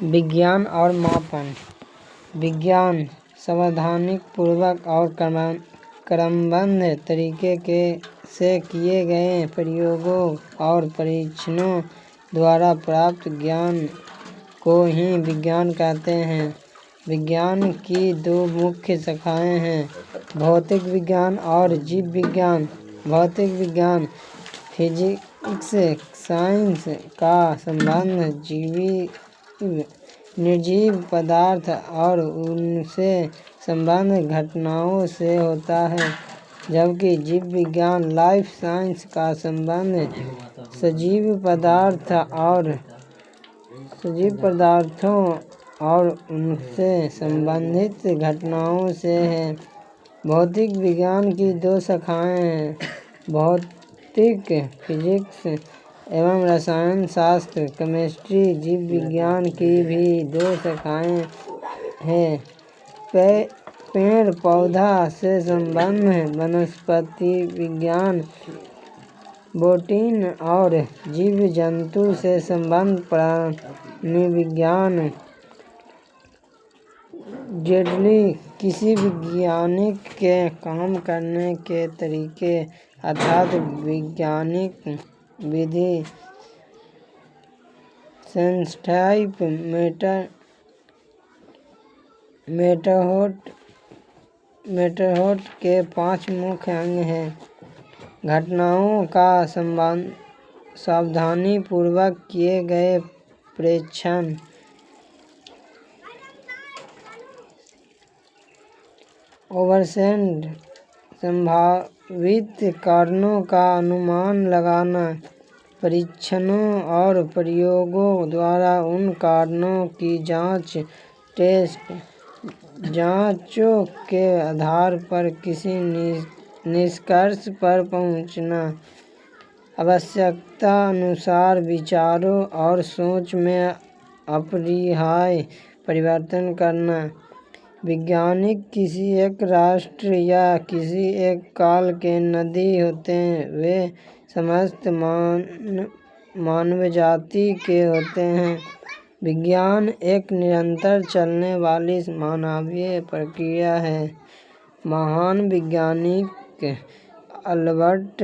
विज्ञान और मापन। विज्ञान सावधानीपूर्वक और क्रमबद्ध तरीके से किए गए प्रयोगों और परीक्षणों द्वारा प्राप्त ज्ञान को ही विज्ञान कहते हैं। विज्ञान की दो मुख्य शाखाएं हैं, भौतिक विज्ञान और जीव विज्ञान। भौतिक विज्ञान फिजिक्स साइंस का संबंध निर्जीव पदार्थ और उनसे संबंधित घटनाओं से होता है, जबकि जीव विज्ञान लाइफ साइंस का संबंध सजीव पदार्थों और उनसे संबंधित घटनाओं से है। भौतिक विज्ञान की दो शाखाएं हैं, भौतिक फिजिक्स एवं रसायन शास्त्र केमिस्ट्री। जीव विज्ञान की भी दो शाखाएं हैं, पेड़ पौधा से संबंधित वनस्पति विज्ञान बोटनी और जीव जंतु से संबंधित प्राणी विज्ञान जेडली। किसी वैज्ञानिक के काम करने के तरीके अर्थात वैज्ञानिक विधि साइंटिफिक मेथड के 5 मुख्य अंग हैं। घटनाओं का सावधानीपूर्वक किए गए प्रेक्षण, ओवरसेट, संभावित कारणों का अनुमान लगाना, परीक्षणों और प्रयोगों द्वारा उन कारणों की जांचों के आधार पर किसी निष्कर्ष पर पहुंचना, आवश्यकता अनुसार विचारों और सोच में अपरिहार्य परिवर्तन करना। वैज्ञानिक किसी एक राष्ट्र या किसी एक काल के नहीं होते हैं, वे समस्त मानवजाति के होते हैं। विज्ञान एक निरंतर चलने वाली मानवीय प्रक्रिया है। महान वैज्ञानिक अल्बर्ट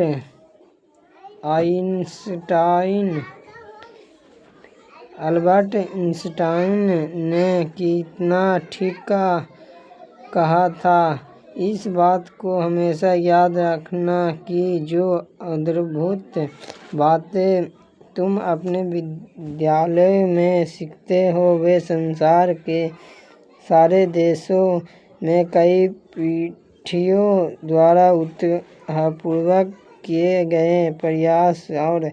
आइंस्टाइन ने कितना ठीक कहा था, इस बात को हमेशा याद रखना कि जो अद्भुत बातें तुम अपने विद्यालय में सीखते हो, वे संसार के सारे देशों में कई पीढ़ियों द्वारा उत्साहपूर्वक किए गए प्रयास और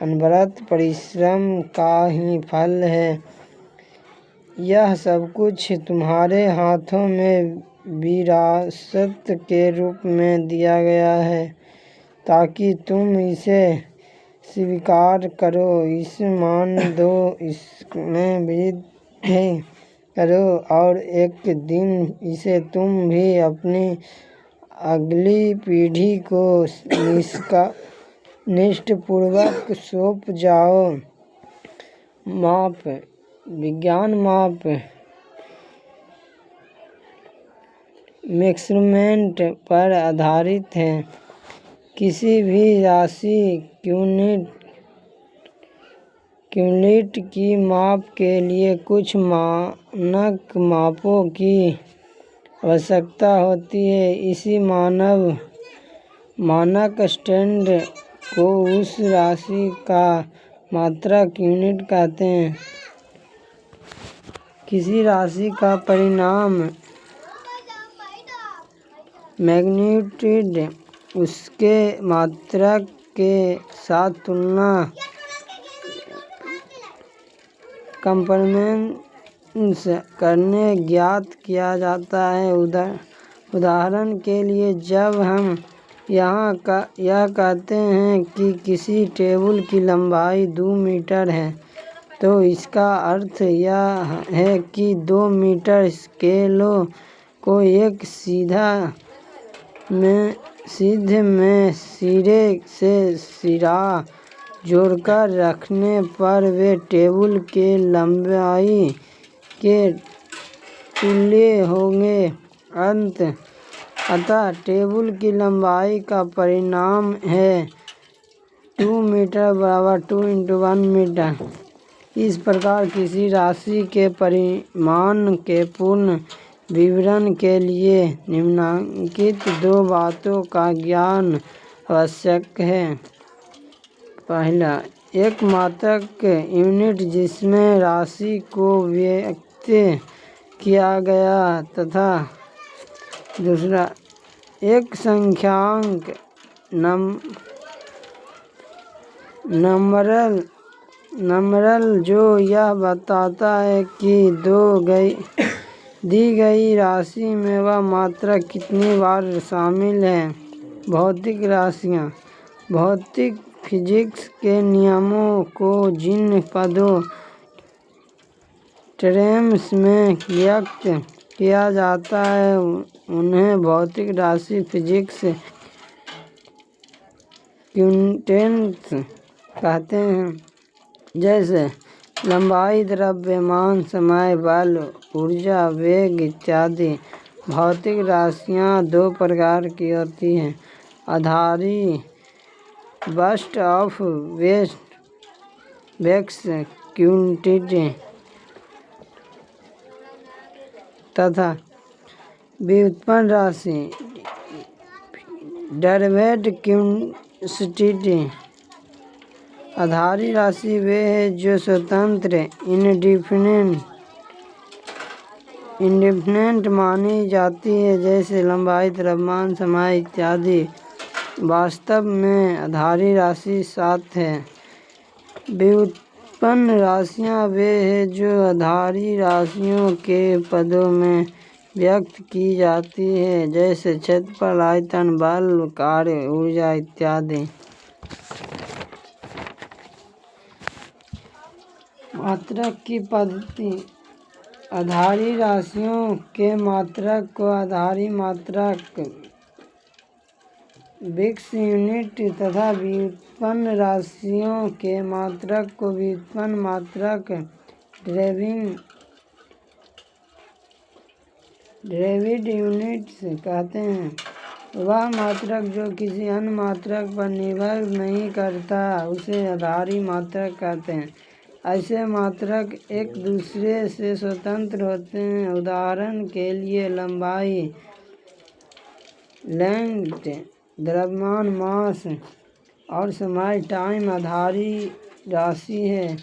अनवरत परिश्रम का ही फल है। यह सब कुछ तुम्हारे हाथों में विरासत के रूप में दिया गया है, ताकि तुम इसे स्वीकार करो, इसे मान दो, इसमें वृद्धि करो और एक दिन इसे तुम भी अपनी अगली पीढ़ी को निष्ठापूर्वक सौंप जाओ। माप। विज्ञान माप मेजरमेंट पर आधारित है। किसी भी राशि यूनिट की माप के लिए कुछ मानक मापों की आवश्यकता होती है। इसी मानक स्टैंडर्ड को उस राशि का मात्रक यूनिट कहते हैं। किसी राशि का परिमाण मैग्नीट्यूड उसके मात्रक के साथ तुलना कंपेरेंस करके ज्ञात किया जाता है। उदाहरण के लिए, जब हम यह कहते हैं कि किसी टेबल की लंबाई 2 मीटर है, तो इसका अर्थ यह है कि 2 मीटर स्केलों को एक सीध में सिरे से सिरा जोड़कर रखने पर वे टेबल के लंबाई के तुल्य होंगे। अतः टेबल की लंबाई का परिमाण है 2 मीटर बराबर 2 × 1 मीटर। इस प्रकार किसी राशि के परिमाण के पूर्ण विवरण के लिए निम्नलिखित 2 बातों का ज्ञान आवश्यक है। पहला, एक मात्रक यूनिट जिसमें राशि को व्यक्त किया गया तथा दूसरा, एक संख्यांक नंबरल जो यह बताता है कि दी गई राशि में वह मात्रक कितनी बार शामिल है। भौतिक राशियाँ। भौतिक फिजिक्स के नियमों को जिन पदों टर्म्स में व्यक्त किया जाता है उन्हें भौतिक राशि फिजिक्स क्वांटिटीज कहते हैं। जैसे लंबाई, द्रव्यमान, समय, बल, ऊर्जा, वेग इत्यादि। भौतिक राशियाँ 2 प्रकार की होती हैं, आधारी बस्ट ऑफ वेक्स क्वांटिटी तथा व्युत्पन्न राशि डेरिवेटिव क्वांटिटी। आधारी राशि वे है जो स्वतंत्र इंडिफिनेट मानी जाती है, जैसे लंबाई, द्रव्यमान, समय इत्यादि। वास्तव में आधारी राशि 7 है। व्युत्पन्न राशियाँ वे है जो आधारी राशियों के पदों में व्यक्त की जाती है, जैसे क्षेत्रफल, आयतन, बल, कार्य, ऊर्जा इत्यादि। मात्रक की पद्धति। आधारी राशियों के मात्रक को आधारी मात्रक विक्स यूनिट तथा व्युत्पन्न राशियों के मात्रक को व्युत्पन्न मात्रक डेरिवेटिव यूनिट्स कहते हैं। वह मात्रक जो किसी अन्य मात्रक पर निर्भर नहीं करता उसे आधारी मात्रक कहते हैं। ऐसे मात्रक एक दूसरे से स्वतंत्र होते हैं। उदाहरण के लिए लंबाई, लेंथ, द्रव्यमान, मास और समय, टाइम आधारी राशि है।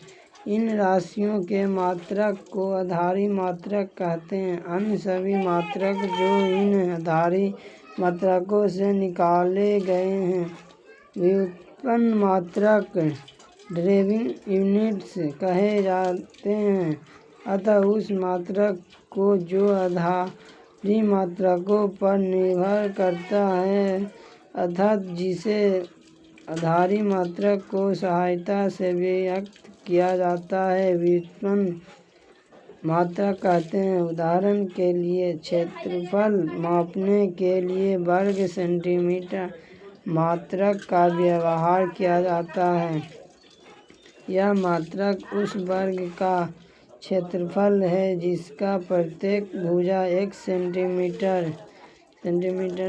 इन राशियों के मात्रक को आधारी मात्रक कहते हैं। अन्य सभी मात्रक जो इन आधारी मात्रकों से निकाले गए हैं व्युत्पन्न मात्रक डेरिवेटिव यूनिट्स कहे जाते हैं। अतः उस मात्रक को जो आधारी मात्रकों पर निर्भर करता है अर्थात जिसे आधारी मात्रक को सहायता से व्यक्त किया जाता है व्युत्पन्न मात्रक कहते हैं। उदाहरण के लिए क्षेत्रफल मापने के लिए वर्ग सेंटीमीटर मात्रक का व्यवहार किया जाता है। यह मात्रक उस वर्ग का क्षेत्रफल है जिसका प्रत्येक भुजा 1 सेंटीमीटर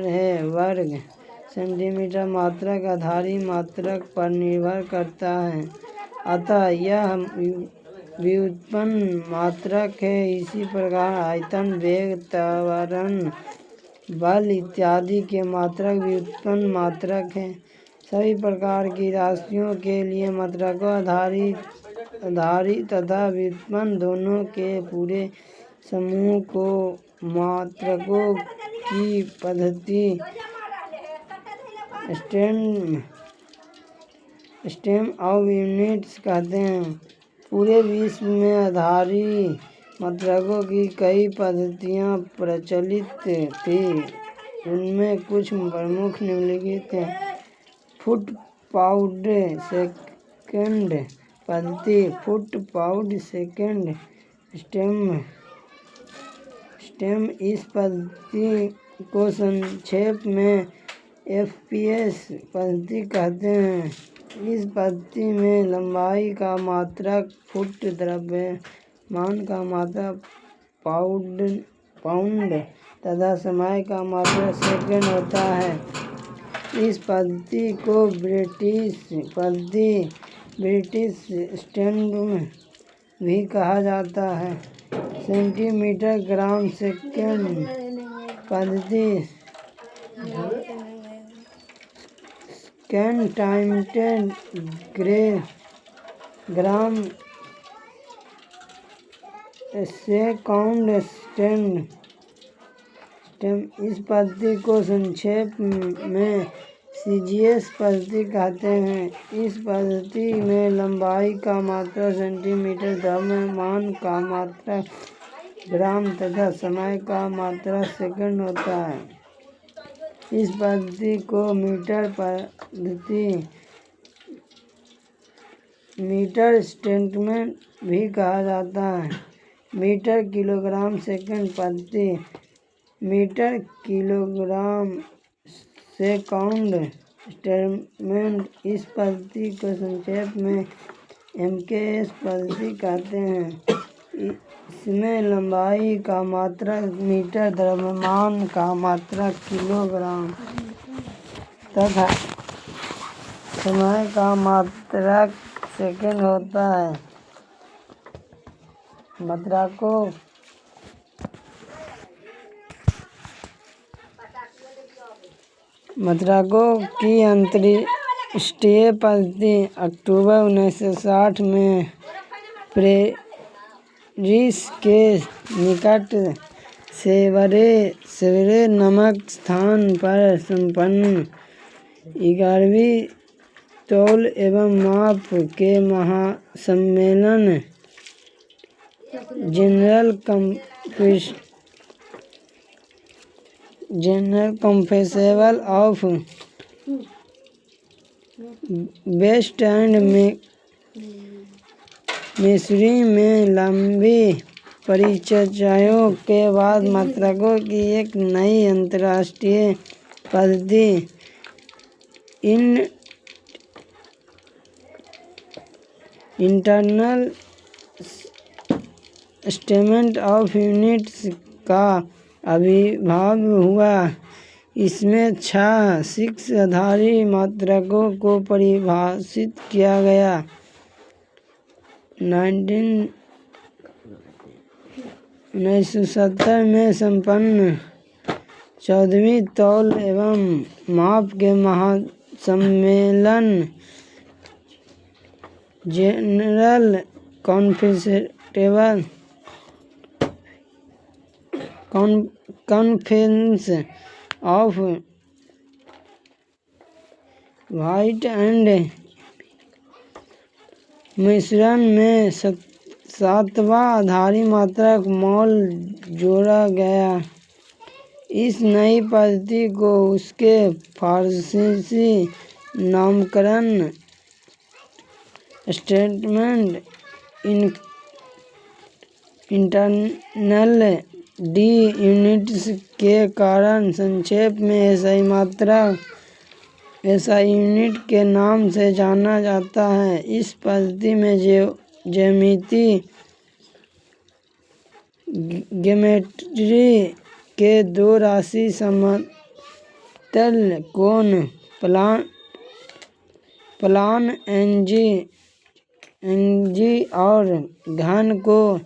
है। वर्ग सेंटीमीटर मात्रक आधारी मात्रक पर निर्भर करता है, अतः यह व्युत्पन्न मात्रक है। इसी प्रकार आयतन, वेग, त्वरण, बल इत्यादि के मात्रक व्युत्पन्न मात्रक हैं। सभी प्रकार की राशियों के लिए मात्रकों आधारी तथा व्युत्पन्न दोनों के पूरे समूह को मात्रकों की पद्धति सिस्टम ऑफ यूनिट्स कहते हैं। पूरे विश्व में आधारी मात्रकों की कई पद्धतियाँ प्रचलित थी। उनमें कुछ प्रमुख निम्नलिखित हैं। फुट पाउंड सेकंड पद्धति। Foot pound second system. इस पद्धति को संक्षेप में FPS पद्धति कहते हैं। इस पद्धति में लंबाई का मात्रक फुट, द्रव्यमान का मात्रक पाउंड तथा समय का मात्रक सेकंड होता है। इस पद्धति को ब्रिटिश स्टैंडर्ड भी कहा जाता है। सेंटीमीटर ग्राम सेकंड पद्धति ग्राम सेकंड स्टैंड। इस पद्धति को संक्षेप में सीजीएस पद्धति कहते हैं। इस पद्धति में लंबाई का मात्रक सेंटीमीटर, द्रव्यमान का मात्रक ग्राम तथा समय का मात्रक सेकंड होता है। इस पद्धति को मीटर स्टेटमेंट भी कहा जाता है। मीटर किलोग्राम सेकंड पद्धति मीटर किलोग्राम सेकंड स्टेटमेंट। इस पद्धति को संक्षेप में एमकेएस पद्धति कहते हैं। इसमें लंबाई का मात्रक मीटर, द्रव्यमान का मात्रक किलोग्राम तथा समय का मात्रक सेकंड होता है। मात्रकों की अंतर्राष्ट्रीय पद्धति अक्टूबर 1960 में पेरिस के निकट सेवरे नामक स्थान पर संपन्न 11वीं तौल एवं माप के महासम्मेलन जनरल कॉन्फ्रेंस ऑफ वेस्ट एंड मिसूरी में लंबी परिचर्चाओं के बाद मात्रकों की एक नई अंतर्राष्ट्रीय पद्धति इंटरनल स्टेटमेंट ऑफ यूनिट्स का आविर्भाव हुआ। इसमें 6 आधारी मात्रकों को परिभाषित किया गया। 1970 में संपन्न 14वीं तौल एवं माप के महासम्मेलन जनरल कॉन्फ्रेंस ऑफ वेस्ट एंड मिसूरी में 7वां आधारी मात्रक मोल जोड़ा गया। इस नई पद्धति को उसके फारसी नामकरण स्टेटमेंट इंटरनल डी यूनिट्स के कारण संक्षेप में एसआई यूनिट के नाम से जाना जाता है। इस पद्धति में ज्योमेट्री के 2 राशि समतल कोण प्लान एनजी और घन को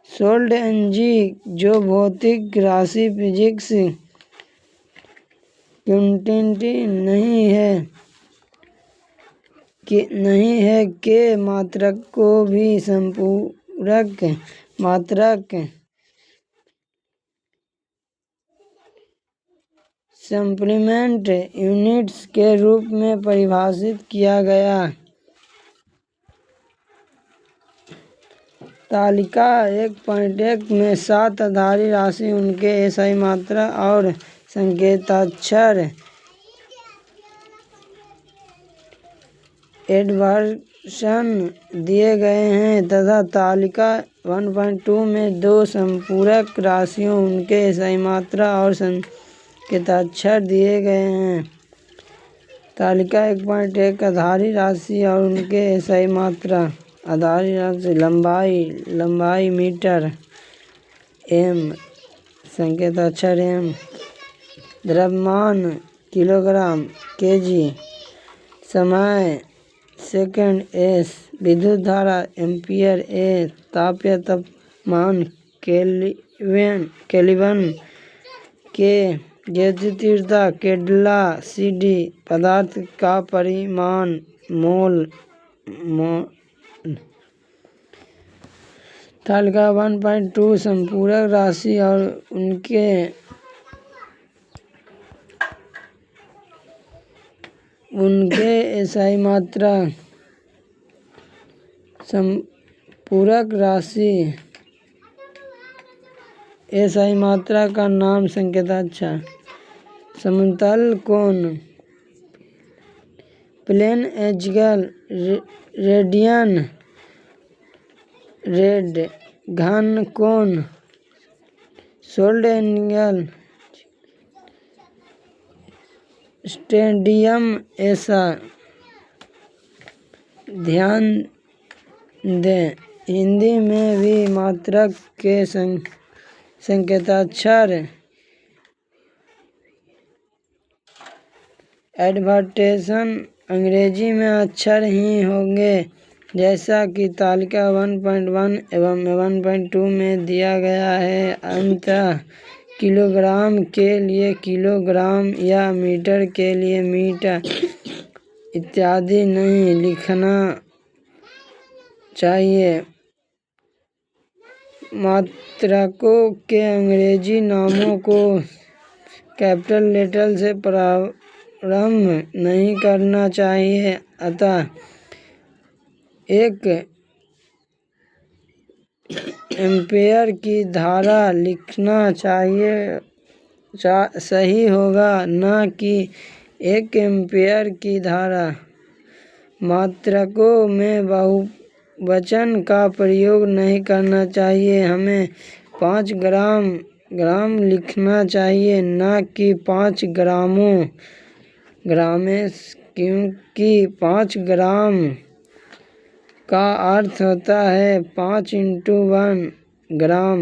सोल्ड एनजी जो भौतिक राशि फिजिक्स क्वांटिटी नहीं है के मात्रक को भी संपूरक मात्रक सप्लीमेंट यूनिट्स के रूप में परिभाषित किया गया। तालिका 1.1 में 7 आधारी राशि, उनके एसआई मात्रा और संकेताक्षर एडवर्सन दिए गए हैं तथा तालिका 1.2 में 2 संपूरक राशियों, उनके एसआई मात्रा और संकेताक्षर दिए गए हैं। तालिका 1.1 आधारी राशि और उनके सही मात्रा। आधारी राशि लंबाई मीटर, एम संकेताक्षर एम, द्रव्यमान किलोग्राम केजी, समय सेकंड एस, विद्युत धारा एम्पियर ए, तापमान केल्विन के, गैसीय तीव्रता कैंडेला सीडी, पदार्थ का परिमाण मोल। तालिका 1.2 संपूरक राशि और उनके सही मात्रा। संपूरक राशि सही मात्रा का नाम संकेताक्षर। समतल कोण प्लेन एंगल, रेडियन, रेड, घन कोण सोल्ड एंगल, स्टेडियम ऐसा। ध्यान दें, हिंदी में भी मात्रक के संकेताक्षर एडवर्टेशन अंग्रेजी में अक्षर ही होंगे, जैसा कि तालिका 1.1 एवं 1.2 में दिया गया है। अंततः किलोग्राम के लिए किलोग्राम या मीटर के लिए मीटर इत्यादि नहीं लिखना चाहिए। मात्रकों के अंग्रेजी नामों को कैपिटल लेटर से प्रारंभ नहीं करना चाहिए। अतः एक एम्पेयर की धारा लिखना सही होगा, न कि 1 एम्पेयर की धारा। मात्रकों में बहुवचन का प्रयोग नहीं करना चाहिए। हमें 5 ग्राम लिखना चाहिए, न कि 5 ग्रामेस, क्योंकि 5 ग्राम का अर्थ होता है 5 × 1 ग्राम।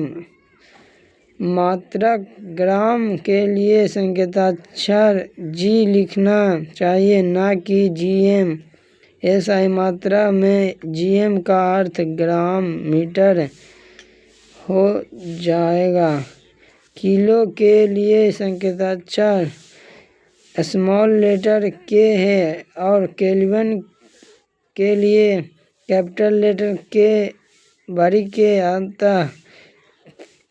मात्रक ग्राम के लिए संकेताक्षर जी लिखना चाहिए, न कि जीएम। सही मात्रा में जीएम का अर्थ ग्राम मीटर हो जाएगा। किलो के लिए संकेताक्षर स्मॉल लेटर के है और केल्विन के लिए कैपिटल लेटर के, बड़ी के। अतः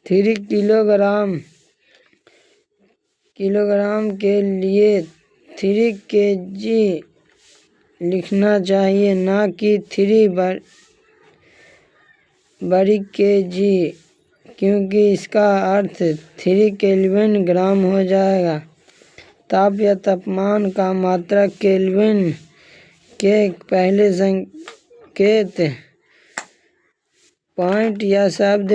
3 किलोग्राम के लिए 3 केजी लिखना चाहिए, न कि 3 बड़ी केजी, क्योंकि इसका अर्थ 3 केल्विन ग्राम हो जाएगा। ताप या तापमान का मात्रक केल्विन के पहले संकेत पॉइंट या शब्द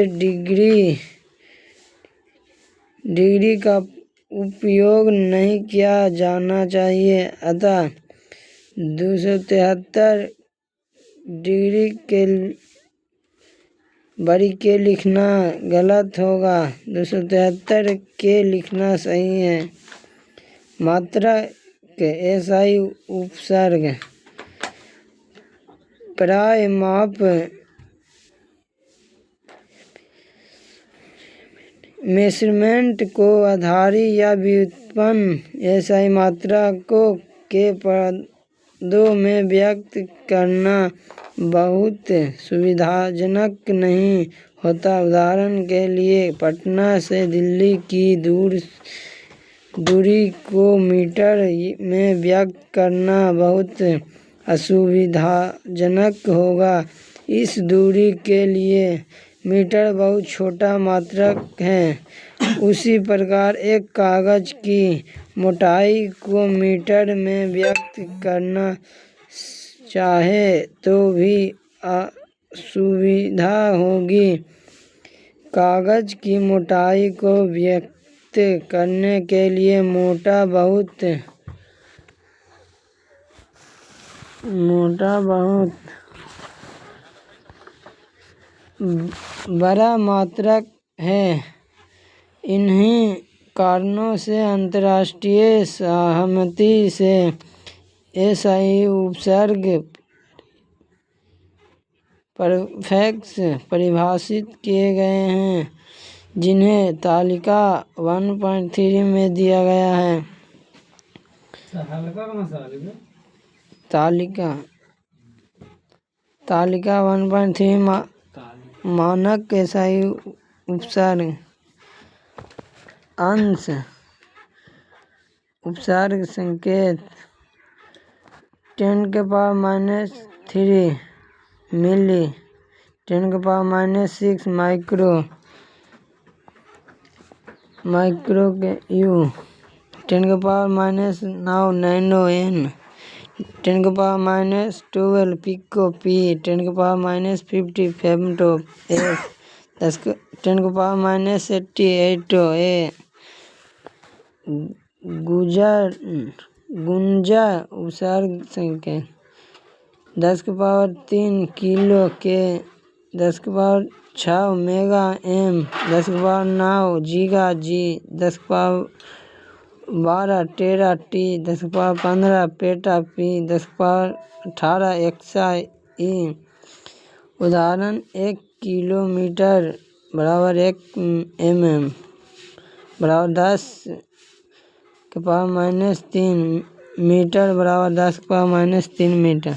डिग्री का उपयोग नहीं किया जाना चाहिए। अतः 273 डिग्री के बड़ी के लिखना गलत होगा, 273 के लिखना सही है। मात्रक SI उपसर्ग प्राय माप मेजरमेंट को आधारी या व्युत्पन्न SI मात्रकों के पदों में व्यक्त करना बहुत सुविधाजनक नहीं होता। उदाहरण के लिए, पटना से दिल्ली की दूरी को मीटर में व्यक्त करना बहुत असुविधाजनक होगा। इस दूरी के लिए मीटर बहुत छोटा मात्रक है। उसी प्रकार एक कागज की मोटाई को मीटर में व्यक्त करना चाहे तो भी असुविधा होगी। कागज की मोटाई को व्यक्त करने के लिए मोटा बहुत मोटा बहुत बड़ा मात्रक है। इन्हीं कारणों से अंतर्राष्ट्रीय सहमति से ऐसे उपसर्ग परफेक्ट्स परिभाषित किए गए हैं जिन्हें तालिका 1.3 में दिया गया है। तालिका 1.3 मानक एसआई उपसर्ग अंश उपसर्ग संकेत 10⁻³ milli 10⁻⁶ micro U 10⁻⁹ nano N 10⁻⁻12 pico P 10⁻⁻50 femto F 10⁻⁸ A गुंजा उपसर्ग संकेत 10⁻³ kilo K 10⁻⁶ mega M 10⁻⁹ giga G 10⁻⁻12 tera T 10⁻⁻15 peta P 10⁻⁸ exa E. उदाहरण 1 kilometre = 1 mm = 10⁻³ metre = 10⁻³ metre.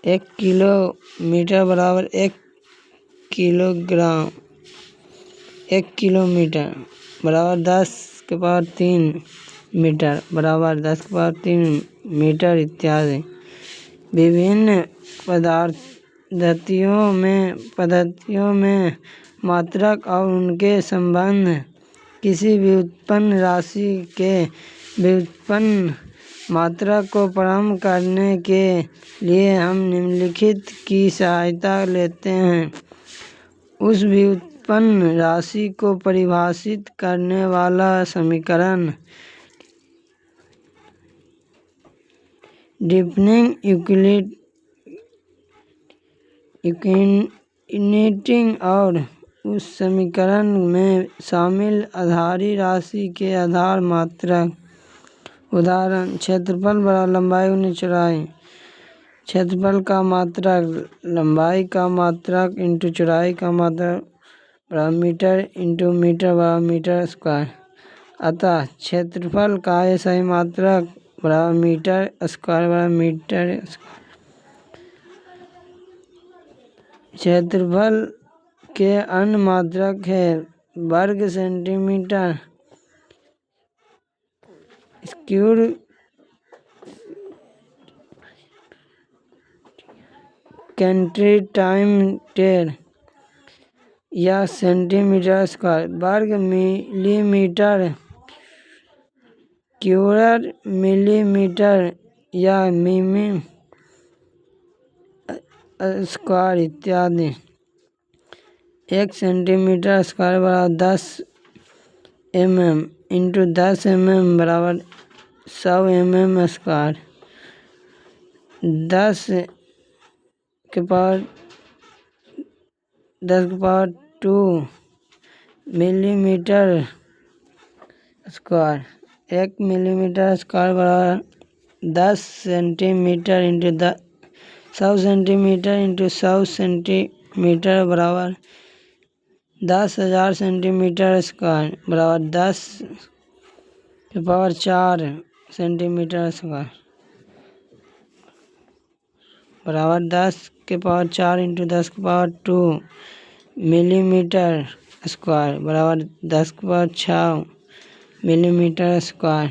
1 kilometre = 1 kilogram. 1 kilometre = 10⁻³ metre = 10⁻³ metre इत्यादि। विभिन्न पद्धतियों में मात्रक और उनके संबंध। किसी व्युत्पन्न राशि के व्युत्पन्न मात्रक को प्रारंभ करने के लिए हम निम्नलिखित की सहायता लेते हैं। उस व्युत्पन्न राशि को परिभाषित करने वाला समीकरण डिफरेंशियल इक्वेशन और उस समीकरण में शामिल आधारी राशि के आधार मात्रक। उदाहरण क्षेत्रफल = लंबाई × चौड़ाई। क्षेत्रफल का मात्रक लंबाई का मात्रक × चौड़ाई का मात्रक = मीटर × मीटर = मीटर स्क्वायर। अतः क्षेत्रफल का एसआई मात्रक = मीटर स्क्वायर = मीटर स्क्वायर। क्षेत्रफल के अन्य मात्रक हैं वर्ग सेंटीमीटर स्क्वायर सेंटीमीटर या सेंटीमीटर स्क्वायर। वर्ग मिलीमीटर क्यूब मिलीमीटर या मिमी स्क्वायर इत्यादि। 1 centimetre square = 10 mm × 10 mm = 100 mm square. 10⁻² millimetre square. 1 millimetre square = 10 centimetre × 100 centimetre × 100 centimetre = 10,000 centimetre square = 10⁴ centimetre square = 10⁴ × 10⁻² millimetre square = 10⁶ millimetre square.